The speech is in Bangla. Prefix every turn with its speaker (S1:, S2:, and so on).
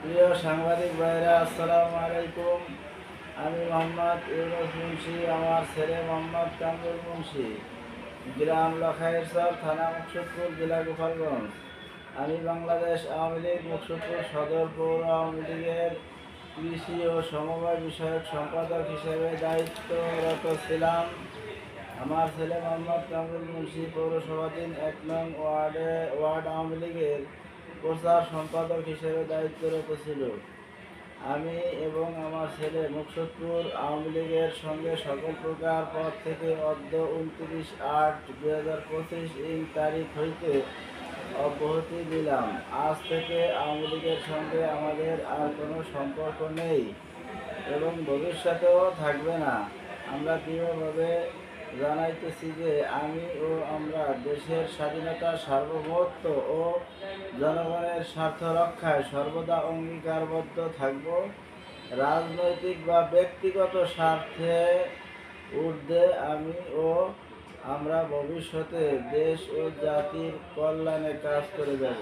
S1: প্রিয় সাংবাদিক ভাইরা, আসসালামু আলাইকুম। আমি মোহাম্মদ ইউনুস মুন্সি, আমার ছেলে মোহাম্মদ কামরুল মুন্সি, গ্রাম লখাইরচর, থানা মুকসুদপুর, জেলা গোপালগঞ্জ। আমি বাংলাদেশ আওয়ামী লীগ মুকসুদপুর সদর পৌর আওয়ামী লীগের কৃষি ও সমবায় বিষয়ক সম্পাদক হিসেবে দায়িত্বরত ছিলাম। আমার ছেলে মোহাম্মদ কামরুল মুন্সি পৌরসভাধীন ১ নং ওয়ার্ড আওয়ামী লীগের প্রচার সম্পাদক হিসেবে দায়িত্বরত ছিল। আমি এবং আমার ছেলে মুকসুদপুর আওয়ামী লীগের সঙ্গে সকল প্রকার পদ থেকে অদ্য 29/8/2025 তারিখ হইতে অব্যাহতি দিলাম। আজ থেকে আওয়ামী লীগের সঙ্গে আমাদের আর কোনো সম্পর্ক নেই এবং ভবিষ্যতেও থাকবে না। আমরা দৃঢ়ভাবে জানাইতেছি যে আমি ও আমরা দেশের স্বাধীনতা, সার্বভৌমত্ব ও জনগণের স্বার্থ রক্ষায় সর্বদা অঙ্গীকারবদ্ধ থাকব। রাজনৈতিক বা ব্যক্তিগত স্বার্থে ঊর্ধ্বে আমি ও আমরা ভবিষ্যতে দেশ ও জাতির কল্যাণে কাজ করে যাব।